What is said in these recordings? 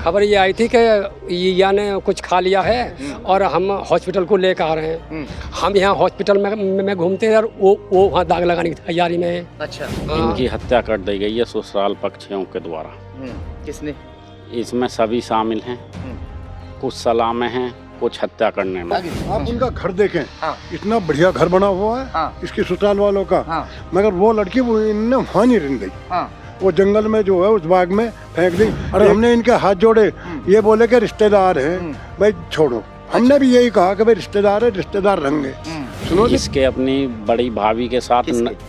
खबर ये आई थी कि या ने कुछ खा लिया है और हम हॉस्पिटल को लेकर आ रहे हैं। हम यहाँ हॉस्पिटल में घूमते हैं और वो वहाँ दाग लगाने की तैयारी में है। अच्छा। इनकी हत्या कर दी गई है ससुराल पक्षियों के द्वारा। किसने? इसमें सभी शामिल हैं, कुछ सलाह में हैं, कुछ हत्या करने में। आप उनका घर देखें, हाँ। इतना बढ़िया घर बना हुआ है, हाँ। इसकी ससुराल वालों का, हाँ। मगर वो लड़की वो इनने वहाँ नहीं रह गई, हाँ। वो जंगल में जो है उस बाग में फेंक दी। अरे हमने इनके हाथ जोड़े, ये बोले कि रिश्तेदार हैं, भाई छोड़ो। हमने भी यही कहा कि भाई रिश्तेदार है, रिश्तेदार रहेंगे। सुनो, इसके अपनी बड़ी भाभी के साथ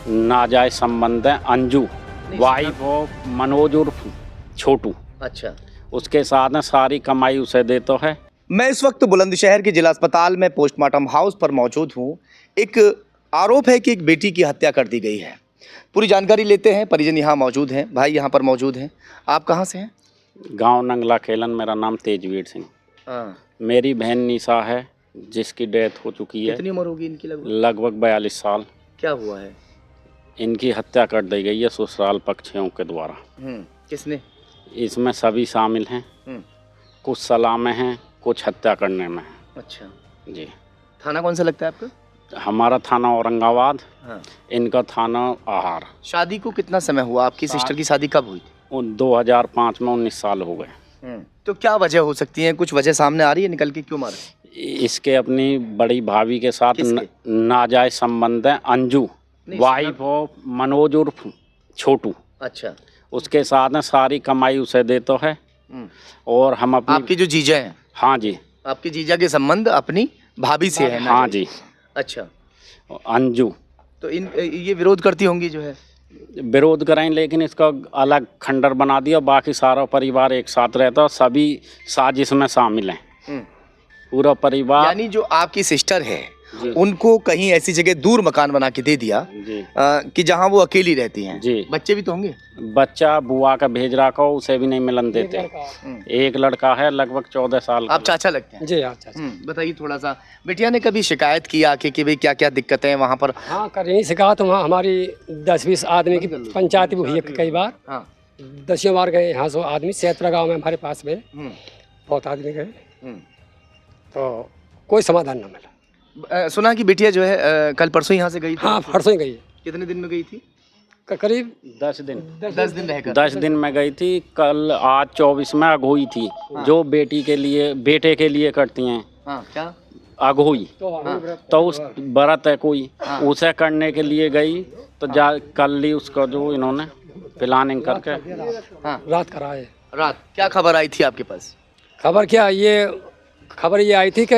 नाजायज संबंध है। अंजू वाइफ ऑफ मनोज उर्फ छोटू। अच्छा। उसके साथ में सारी कमाई उसे देता है। मैं इस वक्त बुलंदशहर के जिला अस्पताल में पोस्टमार्टम हाउस पर मौजूद हूँ। एक आरोप है कि एक बेटी की हत्या कर दी गई है। पूरी जानकारी लेते हैं। परिजन यहाँ मौजूद हैं, भाई यहाँ पर मौजूद हैं। आप कहाँ से हैं? गांव नंगला खेलन। मेरा नाम तेजवीर सिंह। मेरी बहन निशा है जिसकी डेथ हो चुकी है। कितनी उम्र होगी इनकी? लगभग 42 साल। क्या हुआ है? इनकी हत्या कर दी गई है ससुराल पक्षियों के द्वारा। किसने? इसमें सभी शामिल हैं, कुछ सलाह में हैं, कुछ हत्या करने में हैं। अच्छा जी। थाना कौन सा लगता है आपका? हमारा थाना औरंगाबाद। हाँ। इनका थाना आहार। शादी को कितना समय हुआ? आपकी सिस्टर की शादी कब हुई थी? 2005 में 19 साल हो गए। तो क्या वजह हो सकती है? कुछ वजह सामने आ रही है निकल के? क्यों मारा? इसके अपनी बड़ी भाभी के साथ नाजायज संबंध है। अंजू वाइफ ऑफ मनोज उर्फ छोटू। अच्छा। उसके साथ में सारी कमाई उसे देता है और हम अपनी। आपकी जो जीजा है? हाँ जी। आपके जीजा के संबंध अपनी भाभी से है? हाँ जी। अच्छा। अंजू तो ये विरोध करती होंगी जो है? विरोध करें, लेकिन इसका अलग खंडर बना दिया। बाकी सारा परिवार एक साथ रहता है, सभी साजिश में शामिल हैं, पूरा परिवार। यानी जो आपकी सिस्टर है उनको कहीं ऐसी जगह दूर मकान बना के दे दिया कि जहां वो अकेली रहती हैं। जी। बच्चे भी तो होंगे? बच्चा बुआ का भेज रखा हो, उसे भी नहीं मिलन देते। एक लड़का है लगभग 14 साल का। आप चाचा लगते हैं? जी हाँ चाचा। बताइए थोड़ा सा। बिटिया ने कभी शिकायत की आके कि भाई क्या क्या दिक्कतें हैं वहाँ पर? हाँ कर रही शिकायत। वहाँ हमारी 10-20 आदमी की पंचायत भी हुई है कई बार। हाँ। 10 बार गए यहाँ से आदमी। सैतरा गाँव में हमारे पास में बहुत आदमी गए, तो कोई समाधान न मिला। सुना कि बिटिया जो है कल परसों यहाँ से गई थी? हाँ परसों ही गई है। कितने दिन में गई थी? करीब 10 दिन। 10 दिन रहकर। 10 दिन में गई थी। कल आज 24 में अगोई थी। जो बेटी के लिए बेटे के लिए करती हैं। हाँ, क्या? अगोई। तो उस व्रत है कोई, उसे करने के लिए गई तो कल ली उसका जो इन्होंने प्लानिंग करके रात कराए। रात क्या खबर आई थी आपके पास? खबर क्या, खबर ये आई थी कि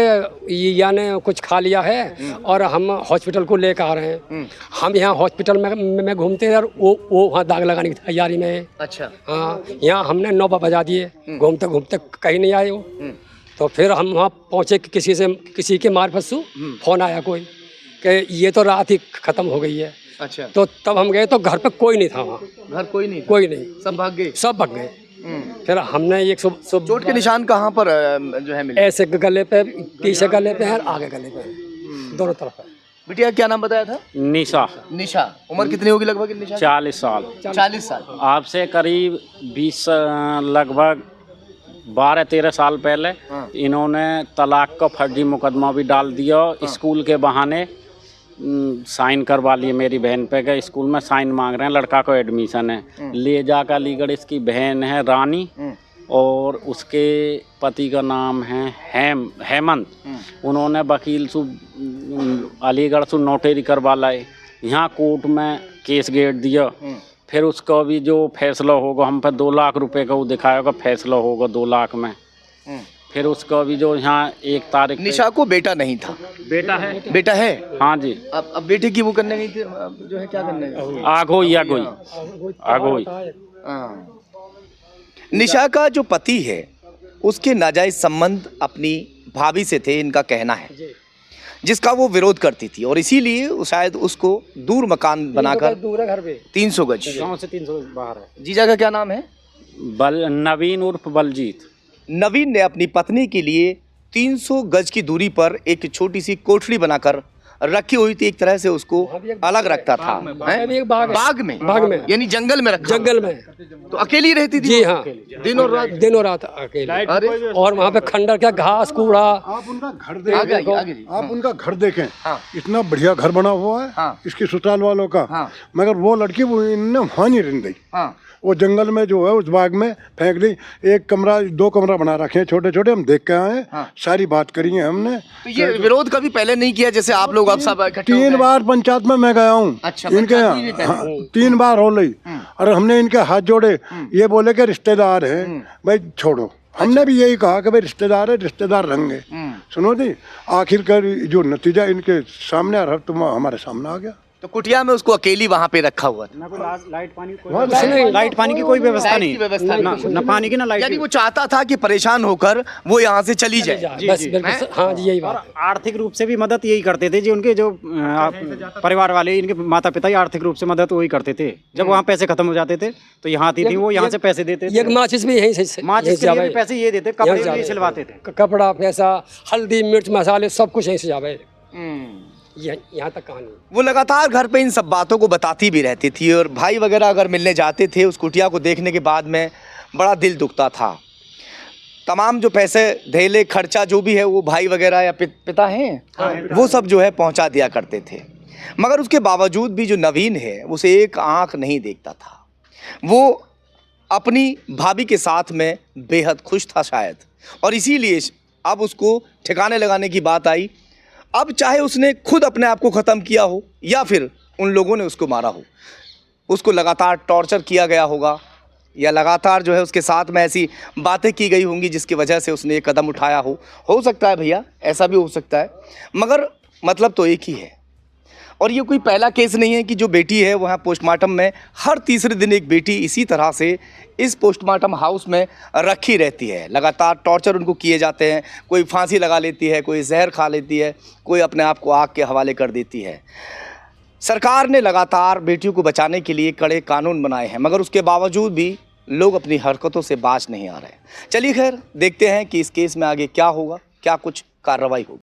या ने कुछ खा लिया है और हम हॉस्पिटल को लेकर आ रहे हैं। हम यहाँ हॉस्पिटल में घूमते हैं और वो वहाँ दाग लगाने की तैयारी में है। अच्छा। हाँ, यहाँ हमने 9 बजा दिए, घूमते घूमते कहीं नहीं आए वो। तो फिर हम वहाँ पहुँचे, किसी के मार्फत से फोन आया कोई कि ये तो रात ही खत्म हो गई है। अच्छा। तो तब हम गए तो घर पे कोई नहीं था। वहाँ घर कोई नहीं? कोई नहीं, सब भाग गए? सब भाग गए। फिर हमने एक चोट के निशान कहाँ पर जो है मिले? ऐसे गले पे, पीछे गले पे है, आगे गले पे, दोनों तरफ है। बिटिया क्या नाम बताया था? निशा। निशा। उम्र कितनी होगी लगभग निशा? 40 साल। 40 साल। आपसे करीब 20 लगभग 12-13 साल पहले इन्होंने तलाक का फर्जी मुकदमा भी डाल दिया। स्कूल के बहाने साइन करवा लिए मेरी बहन पे के स्कूल में साइन मांग रहे हैं, लड़का को एडमिशन है। ले जाकर अलीगढ़ इसकी बहन है रानी और उसके पति का नाम है हेमंत। उन्होंने वकील से अलीगढ़ से नोटरी करवा लाए, यहाँ कोर्ट में केस गेट दिया। फिर उसका भी जो फैसला होगा, हम पे 2 लाख रुपए का वो दिखाएगा, फैसला होगा 2 लाख में। फिर उसका भी जो यहाँ 1 तारीख। निशा को बेटा नहीं था? बेटा है। बेटा है? हाँ जी। अब बेटे की वो करने गई थी जो है, क्या करने गई? आगोई। निशा का जो पति है उसके नाजायज संबंध अपनी भाभी से थे, इनका कहना है, जिसका वो विरोध करती थी और इसीलिए शायद उसको दूर मकान बनाकर, दूर है घर पे 300 गज गाँव से 300 गज बाहर है। जीजा का क्या नाम है? नवीन उर्फ बलजीत। नवीन ने अपनी पत्नी के लिए 300 गज की दूरी पर एक छोटी सी कोठरी बनाकर रखी हुई थी, एक तरह से उसको अलग रखता था। हैं? भी एक बाग है। बाग में यानी जंगल में रखा जंगल में। तो अकेली रहती थी जी हाँ, दिन और रात अकेले। अरे और वहाँ पे खंडर क्या घास कूड़ा। आप उनका घर देखें, आगे आप उनका घर देखें, हाँ। इतना बढ़िया घर बना हुआ है, हाँ। इसकी ससुराल वालों का, हाँ। मगर वो लड़की वो इनने वहाँ नहीं रह गई, हाँ वो जंगल में जो है उस बाग में फेंक दी। एक कमरा 2 कमरा बना रखे हैं छोटे छोटे, हम देख के आए हैं। हाँ। सारी बात करी है हमने। तो ये विरोध कभी पहले नहीं किया जैसे आप लोग अब सब इकट्ठे हो 3 गए? बार पंचायत में मैं गया हूँ। अच्छा, इनके पंचायत में भी यहाँ गए? हाँ, 3 बार हो गई। और हमने इनके हाथ जोड़े, ये बोले कि रिश्तेदार हैं, भाई छोड़ो। हमने भी यही कहा कि भाई रिश्तेदार है, रिश्तेदार रहेंगे। सुनो जी, आखिरकार जो नतीजा इनके सामने आ रहा तुम हमारे सामने आ गया। तो कुटिया में उसको अकेली वहाँ पे रखा हुआ था। ना कोई लाइट पानी लाइट पानी की कोई व्यवस्था लाइट नहीं, की व्यवस्था ना नहीं। ना पानी की ना लाइट यानी की। वो चाहता था कि परेशान होकर वो यहाँ से चली जाए। बस बिल्कुल, हाँ जी यही और बात। आर्थिक रूप से भी मदद यही करते थे जी, उनके जो परिवार वाले, इनके माता पिता ही आर्थिक रूप से मदद वही करते थे। जब वहाँ पैसे खत्म हो जाते थे तो यहाँ आती थी, वो यहाँ से पैसे देते एक थे। माचिस भी यहीं से माचिस के लिए भी पैसे ये देते, कपड़े भी ये सिलवाते थे। कपड़ा पैसा, हल्दी मिर्च मसाले सब कुछ यहीं से जावे। यहाँ तक कहानी। वो लगातार घर पे इन सब बातों को बताती भी रहती थी और भाई वगैरह अगर मिलने जाते थे उस कुटिया को देखने के बाद में बड़ा दिल दुखता था। तमाम जो पैसे धेले खर्चा जो भी है वो भाई वगैरह या पिता हैं वो सब जो है पहुंचा दिया करते थे। मगर उसके बावजूद भी जो नवीन है उसे एक आंख नहीं देखता था। वो अपनी भाभी के साथ में बेहद खुश था शायद, और इसीलिए अब उसको ठिकाने लगाने की बात आई। अब चाहे उसने खुद अपने आप को ख़त्म किया हो या फिर उन लोगों ने उसको मारा हो, उसको लगातार टॉर्चर किया गया होगा या लगातार जो है उसके साथ में ऐसी बातें की गई होंगी जिसकी वजह से उसने ये कदम उठाया हो सकता है भैया, ऐसा भी हो सकता है। मगर मतलब तो एक ही है। और ये कोई पहला केस नहीं है कि जो बेटी है वहाँ पोस्टमार्टम में हर तीसरे दिन एक बेटी इसी तरह से इस पोस्टमार्टम हाउस में रखी रहती है। लगातार टॉर्चर उनको किए जाते हैं, कोई फांसी लगा लेती है, कोई जहर खा लेती है, कोई अपने आप को आग के हवाले कर देती है। सरकार ने लगातार बेटियों को बचाने के लिए कड़े कानून बनाए हैं, मगर उसके बावजूद भी लोग अपनी हरकतों से बाज नहीं आ रहे। चलिए खैर देखते हैं कि इस केस में आगे क्या होगा, क्या कुछ कार्रवाई होगी।